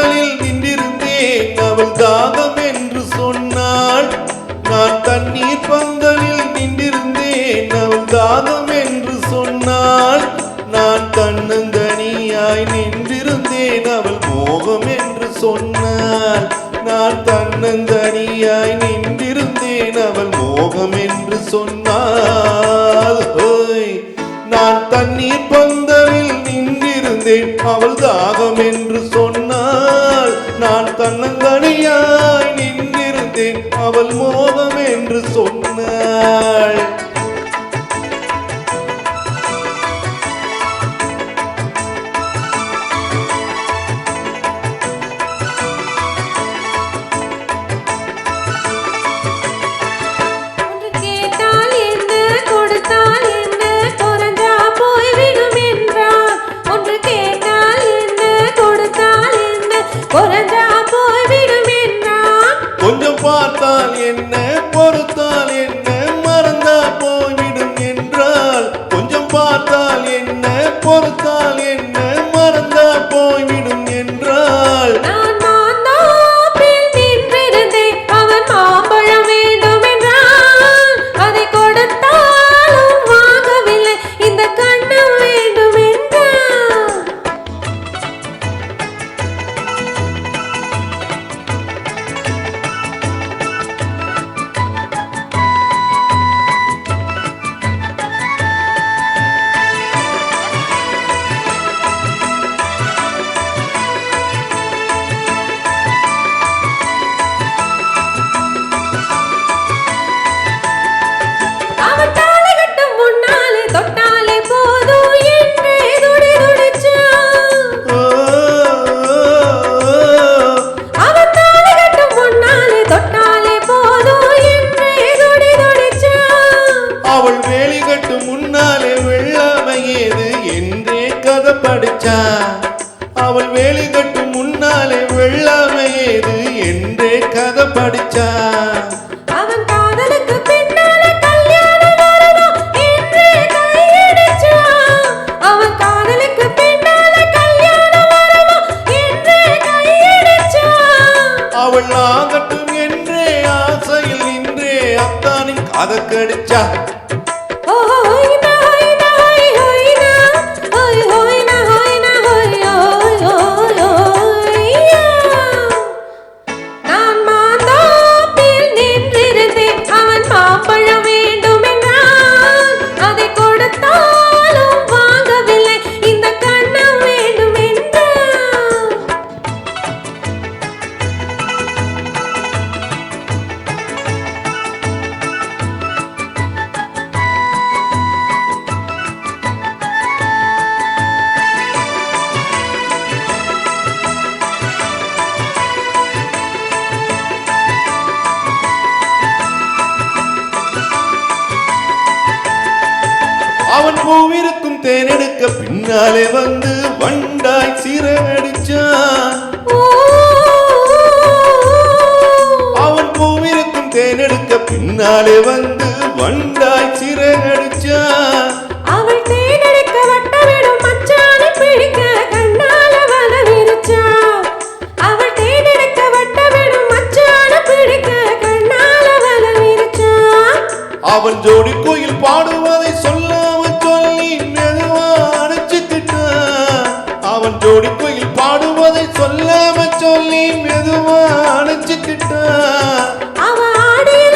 பந்தலில் நின்றிருந்தேன் அவள் தாகம் என்று சொன்னாள். நான் தண்ணீர் பந்தலில் நின்றிருந்தேன் அவள் தாகம் என்று சொன்னாள். நான் தன்னந்தனியாய் நின்றிருந்தேன் அவள் மோகம் என்று சொன்னாள். நான் தன்னந்தனியாய் நின்றிருந்தேன் அவள் மோகம் என்று சொன்னாள். நான் தண்ணீர் பந்தலில் நின்றிருந்தேன் அவள் தாகம் என்று சொன்னாள். நான் தன்னந்தனியாய் நின்றிருந்தேன் அவள் மோகம் என்று சொன்னாள். கொஞ்சம் பார்த்தால் என்ன பொறுத்தால் என்ன மறந்தா போய்விடும் என்றால். கொஞ்சம் பார்த்தால் என்ன பொறுத்தால் என்ன மறந்தா போய்விடும் என்றால். அவள் வேலி கட்டும் முன்னாலே வெள்ளாமை ஏது என்றே கதை படிச்சா. அவள் வேலி கட்டும் முன்னாலே வெள்ளாமை ஏது என்றே கதை படிச்சா. அவன் காதலுக்கு பின்னாலே கல்யாணம் வரணும் என்றே கையடிச்சா. அவன் காதலுக்கு பின்னாலே கல்யாணம் வரணும் என்றே கையடிச்சா. அவள் ஆகட்டும் என்றே ஆசையில் நின்றே அத்தானின் கதை கடிச்சா. அவன் பூவிருக்கும் தேனெடுக்க பின்னாலே வந்து வண்டாய் சிறகடிச்சான். அவன் பூவிருக்கும் தேனெடுக்க பின்னாலே வந்து வண்டாய் சிறகடிச்சான். அவள் தேனெடுக்க வட்டமிடும் மச்சானை பிடிக்க கண்ணால வல விரிச்சா. அவள் தேனெடுக்க வட்டமிடும் மச்சானை பிடிக்க கண்ணால வல விரிச்சா. அவன் ஜோடி கோயில் பாடுவதை சொல்லாமல் சொல்லி மெதுவா அணைச்சுக்கிட்டான். அவன் ஜோடி கோயில் பாடுவதை சொல்லாமல் சொல்லி மெதுவா அணைச்சுக்கிட்டான். அவ ஆடியது